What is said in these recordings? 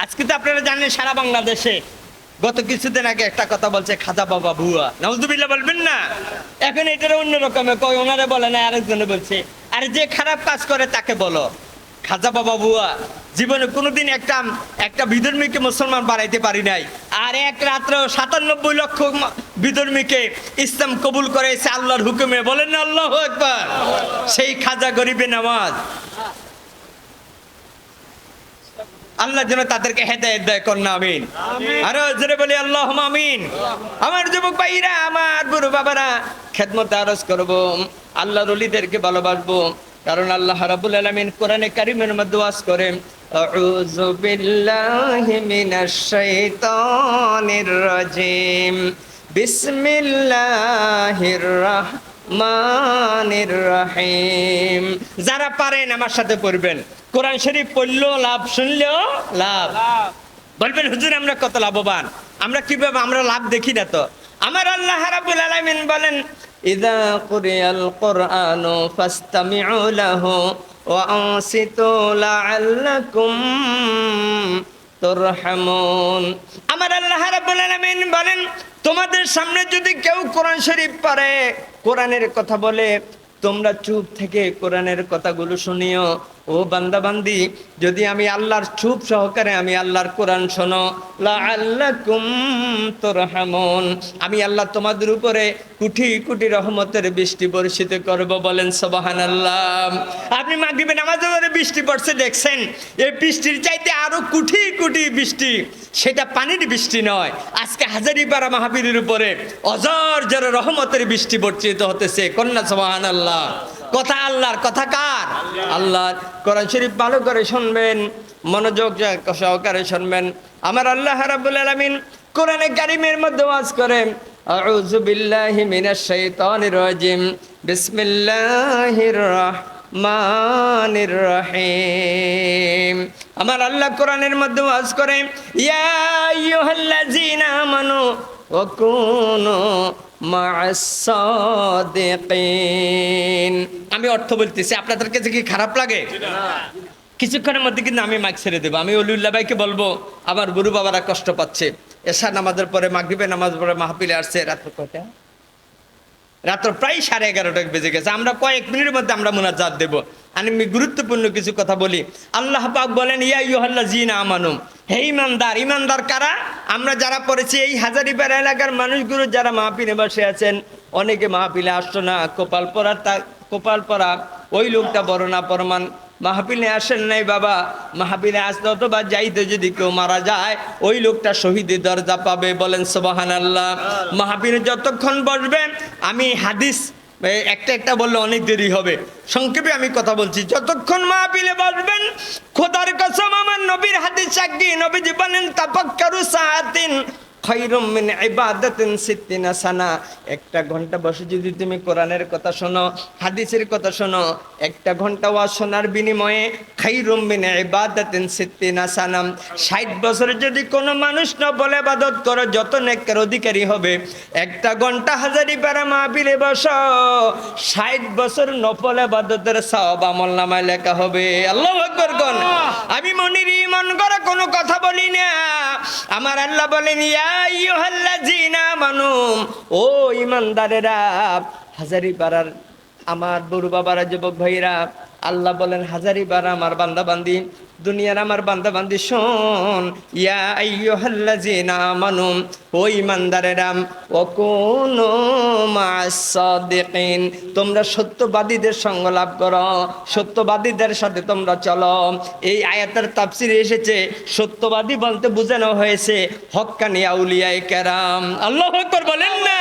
আজকে তো আপনারা জানেন সারা বাংলাদেশে গত কিছুদিন আগে একটা কথা বলছে খাজা বাবা ভুয়া, নাউজুবিল্লাহ বলবেন না। এখন এটার অন্য রকমের কয়, ওনারে বলে না, আরেকজনে বলছে আরে যে খারাপ কাজ করে তাকে বলো খাজা বাবা ভুয়া। জীবনে কোনোদিন একটা বিধর্মীকে মুসলমান বানাইতে পারি নাই, আর এক রাত্র ৯৭ লক্ষ বিধর্মীকে ইসলাম কবুল করেছে আল্লাহর হুকুমে, বলেন না আল্লাহু আকবার। সেই খাজা গরিবে নামাজ, আল্লাহ যেন তাদেরকে হেদায়েত দেয়, কন্যা আমিন। আরো জোরে বলি আল্লাহুম্মা আমিন। আমার যুবক ভাইরা, আমার বুড়ো বাবারা, খেদমতে আরজ করব, আল্লাহর ওলিদেরকে ভালোবাসবো, কারণ আল্লাহ রাব্বুল আলামিন কোরআনে কারীমের মধ্যে ওয়াজ করেন, আউযু বিল্লাহি মিনাশ শাইতানির রাজিম, বিসমিল্লাহির রাহমানির রহিম। যারা পারেন আমার সাথে পড়বেন, কোরআন শরীফ পড়লেও লাভ, শুনলেও লাভ। বলবেন হুজুর আমরা কত লাভবান, আমরা কিভাবে, আমরা লাভ দেখি না তো। আমার আল্লাহ রাব্বুল আলামিন বলেন, ইযা কুরিয়াল কুরআনু ফাসতামিউ লাহু ওয়া আনসিতু লাআল্লাকুম তুরহামুন। আমার আল্লাহ রাব্বুল আলামিন বলেন, তোমাদের সামনে যদি কেউ কোরআন শরীফ পড়ে, কোরআনের কথা বলে, তোমরা চুপ থেকে কোরআনের কথাগুলো শুনিও। ও বান্দা বান্দি, যদি আমি আল্লাহর চুপ সহকারে আমি আল্লাহর কোরআন শোনো, লাআল্লাকুম তুরহামুন, আমি আল্লাহ তোমাদের উপরে কোটি কোটি রহমতের বৃষ্টি বর্ষিত করব, বলেন সুবহানাল্লাহ। আপনি মাগরিবে নামাজের পরে বৃষ্টি পড়ছে দেখছেন, এই বৃষ্টির চাইতে আরো কোটি কোটি বৃষ্টি, সেটা পানির বৃষ্টি নয়, আজকে হাজারিপাড়া মাহফিলের উপরে অজর জরে রহমতের বৃষ্টি বর্ষিত হতেছে, কন্যা সুবহানাল্লাহ। কথা আল্লাহর, কথা কার? আল্লাহর। কোরআন শরীফ ভালো করে শুনবেন, মনোযোগ সহকারে শুনবেন। আমার আল্লাহ রাব্বুল আলামিন কোরআনে কারীমের মধ্যে ওয়াজ করেন, আউযু বিল্লাহি মিনাশ শাইতানির রাজিম, বিসমিল্লাহির রাহমানির রহিম। আমার আল্লাহ কোরআনের মধ্যে ওয়াজ করেন, ইয়া আইয়ুহাল্লাযীনা আমানু ওয়া কুনু মা'আস সাদিকিন। আমি অর্থ বলতেছি, আপনাদের কাছে কি খারাপ লাগে? কিছুক্ষণের মধ্যে কিন্তু আমি মাইক ছেড়ে দেবো। আমি অলিউল্লাহ ভাইকে বলবো, আমার বুড়ো বাবারা কষ্ট পাচ্ছে, এশা নামাজের পরে মাগরিবের নামাজ পরে মাহফিলে আসছে, রাত্র কয়টা? রাত্র প্রায় 11:30 বেজে গেছে। আমরা কয়েক মিনিটের মধ্যে আমরা মুনাজাত দেব। আমি গুরুত্বপূর্ণ কিছু কথা বলি। আল্লাহ পাক বলেন, ইয়া আইয়ুহাল্লাযীনা আমানু, হে ঈমানদার। ঈমানদার কারা? আমরা যারা পড়েছি এই হাজারীপাড়া এলাকার মানুষগুলো যারা মাহফিলে বসে আছেন, অনেকে মাহফিলে আসছো না, কপাল পরা ওই লোকটা বড় না প্রমাণ। মাহফিলে আসেন নাই বাবা, মাহফিলে আসতে অথবা যাইতে যদি কেউ মারা যায়, ওই লোকটা শহীদের দরজা পাবে, বলেন সুবহানাল্লাহ। মাহফিলে যতক্ষণ বসবেন, আমি হাদিস একটা বললে অনেক দেরি হবে, সংক্ষেপে আমি কথা বলছি। যতক্ষণ মাহফিলে বসবেন, খোদার কসম আমার নবীর হাদিস সাক্ষী, নবীজি বলেন, তাফাক্কারু সাআতিন খায়রুম মিন ইবাদাতিন সিত্তিনা সানা। একটা ঘন্টা বসে যদি তুমি কোরআনের কথা শোনো, হাদিসের কথা শোনো, একটা ঘন্টা ওয়াজ শোনার বিনিময়ে খায়রুম মিন ইবাদাতিন সিত্তিনা সানা, 60 বছর যদি কোনো মানুষ নফল ইবাদত করে, যত নেকের অধিকারী হবে। একটা ঘন্টা হাজারীপাড়া মাহফিলে বসো, 60 বছর নফল ইবাদতের সওয়াব আমলনামায় লেখা হবে। আল্লাহু আকবার কোন। আমি মনির ঈমান করে কোনো কথা বলি না। আমার আল্লাহ বলেন, ইয়া আইয়ুহাল্লাযীনা আমানু, ও ঈমানদারেরা। হাজারীপাড়ার আমার বুড়ো বাবারা, যুবক ভাইরা, আল্লাহ বলেন, হাজারীপাড়া আমার বান্দা বান্দি, দুনিয়ার আমার বান্দা বান্দি, শোন, ইয়া আইয়ুহাল্লাযীনা আমানু, ও ঈমানদারেরা, ওয়া কুনু মা'আস সাদিকিন, তোমরা সত্যবাদীদের সঙ্গ লাভ করো, সত্যবাদীদের সাথে তোমরা চলো। এই আয়াতের তাফসিরে এসেছে, সত্যবাদী বলতে বোঝানো হয়েছে হক্কানি আউলিয়ায়ে কেরাম। আল্লাহু আকবার বলেন না,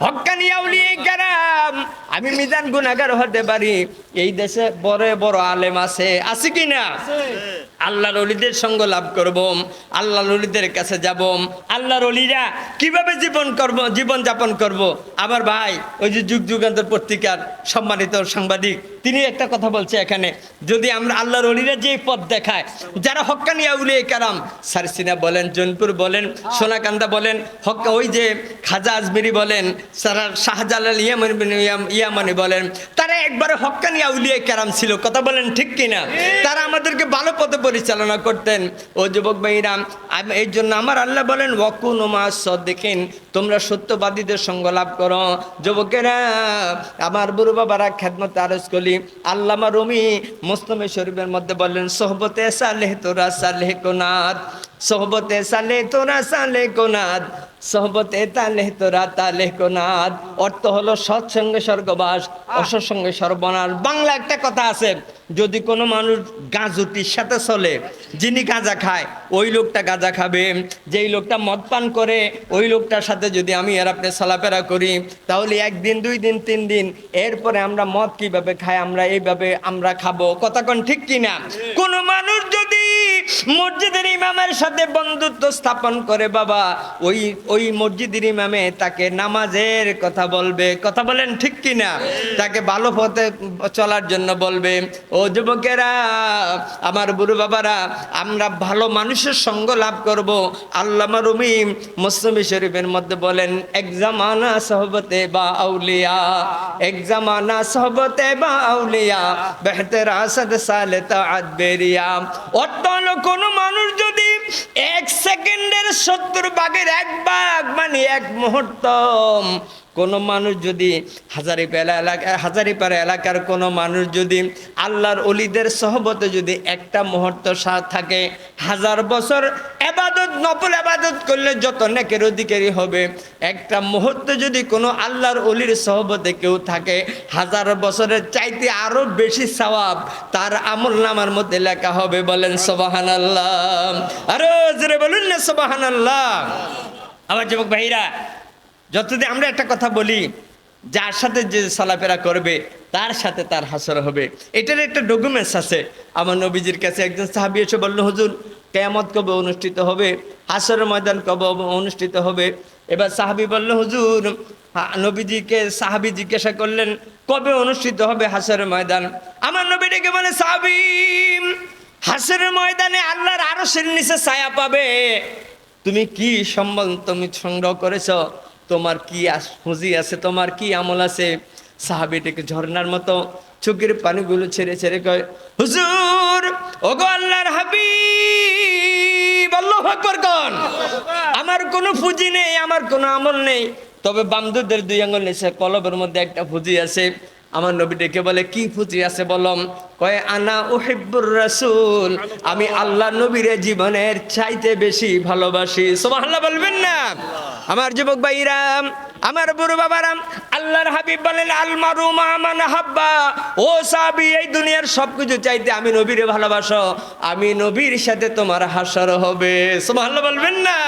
হক্কানি আউলিয়ায়ে কেরাম। আমি মিজান গুনাহগার হতে পারি, এই দেশে বড় বড় আলেম আছে কি না? আল্লাহর ওলিদের সঙ্গ লাভ করব, আল্লাহর ওলিদের কাছে যাব। আল্লাহর ওলিরা কিভাবে জীবন যাপন করব। আমার ভাই ওই যে যুগ যুগান্তর পত্রিকার সম্মানিত সাংবাদিক, তিনি একটা কথা বলছে এখানে, যদি আমরা আল্লাহর ওলিরা যে পথ দেখায়, যারা হক্কানি আউলিয়ায়ে কেরাম, সারসিনা বলেন, জৌনপুর বলেন, সোনাকান্দা বলেন, ওই যে খাজা আজমেরি বলেন, শাহজালাল ইয়ামানি ইয়ামানি বলেন, তারা একবারে হক্কানি আউলিয়া কেরাম ছিল, কথা বলেন ঠিক কিনা? তারা আমাদেরকে ভালো পথে পরিচালনা করতেন। ও যুবক ভাইরা, এই জন্য আমার আল্লাহ বলেন ওয়াকুনু মা'আস সাদিকিন, তোমরা সত্যবাদীদের সঙ্গ লাভ করো। যুবকেরা, আমার বুড়ো বাবারা, খেদমতে আরজ করি, আল্লামা রুমি মুসলিমে শরীফের মধ্যে বললেন সোহবতে সালেহ তোরা সালেহ কোনাদ, সোহবতে সালেহ তোরা সালেহ কোনাদ, সোহবতে তালেহ তোরা তালেহ কোনাদ। অর্থ হলো সৎসঙ্গে স্বর্গবাস, অসৎসঙ্গে সর্বনাশ। বাংলা একটা কথা আছে, যদি কোনো মানুষ গাঁজুটির সাথে চলে, যিনি গাঁজা খায় ওই লোকটা গাঁজা খাবে, যেই লোকটা মদ পান করে ওই লোকটার সাথে যদি আমি আর আপনি চলাফেরা করি, তাহলে একদিন, 2 দিন, 3 দিন, এরপরে আমরা মদ কিভাবে খাই, আমরা এইভাবে আমরা খাবো। কথা কোন ঠিক কিনা? কোনো মানুষ যদি মসজিদের ইমামের সাথে বন্ধুত্ব স্থাপন করে বাবা, ওই মসজিদের ইমামে তাকে নামাজের কথা বলবে, কথা বলেন ঠিক কিনা? তাকে ভালো পথে চলার জন্য বলবে। ও যুবকেরা, আমার বুড়ো বাবারা, আমরা ভালো মানুষের সঙ্গ লাভ করব। আল্লামা রুমি মুসলিম শরীফের মধ্যে বলেন এক জামানা সোহবতে বা আউলিয়া, এক জামানা সোহবতে বা আউলিয়া, বেহতের আসাদ সালে তাআত বেরিয়া। অর্থ হলো কোনো মানুষ যদি 1 সেকেন্ডের 70 ভাগের 1 ভাগ, মানে 1 মুহূর্ত, কোনো মানুষ যদি হাজারিপাড়া এলাকার কোনো মানুষ যদি আল্লাহর ওলিদের সহবতে যদি একটা মুহূর্ত থাকে, 1000 বছর এবাদত, নফল এবাদত করলে যত নেকের অধিকারী হবে। একটা মুহূর্তে যদি কোনো আল্লাহর ওলির সহবতে কেউ থাকে, 1000 বছরের চাইতে আরো বেশি সওয়াব তার আমলনামার মধ্যে লেখা হবে। বলেন সুবহানাল্লাহ, আরো জোরে বলুন না সুবহানাল্লাহ। আমার যুবক ভাইরা, যতদিন আমরা একটা কথা বলি, যার সাথে যে চলাফেরা করবে তার সাথে তার হাসর হবে, এটার একটা ডকুমেন্টস আছে। আমার নবীজির কাছে একজন সাহাবী এসে বলল, হুজুর কিয়ামত কবে অনুষ্ঠিত হবে, হাসরের ময়দান কবে অনুষ্ঠিত হবে? এবার সাহাবী বলল, হুজুর, নবীজিকে সাহাবী জিজ্ঞাসা করলেন কবে অনুষ্ঠিত হবে হাসরের ময়দান? আমার নবী ডেকে বলে, সাহাবী, হাসরের ময়দানে আল্লাহর আরশের নিচে ছায়া পাবে। তুমি কি সম্বল তুমি সংগ্রহ করেছ, তোমার কি পুঁজি আছে, তোমার কি আমল আছে? সাহাবীটিকে ঝর্ণার মতো চোখের পানিগুলো ছেড়ে ছেড়ে কয়, হুজুর, ওগো আল্লাহর হাবিব, আল্লাহু আকবার কোন, আমার কোনো পুঁজি নেই, আমার কোনো আমল নেই, তবে বামদুদের 2 আঙ্গুল নিচে কলবের মধ্যে একটা পুঁজি আছে। আমার নবী ডেকে বলে, কি পুঁজি আছে বলো? কয়, আনা উহিব্বুর রাসূল, আমি আল্লাহ নবীর জীবনের চাইতে বেশি ভালোবাসি। সুবহানাল্লাহ বলবেন না? আমার যুবক ভাইরা, আমার বুড়ো বাবারা, আল্লাহর হাবিব বলেন আল মারু মা মান হাব্বা। ও সাহাবী, এই দুনিয়ার সবকিছু চাইতে আমি নবীরে ভালোবাসো, আমি নবীর সাথে তোমার হাসর হবে। সুবহানাল্লাহ বলবেন না?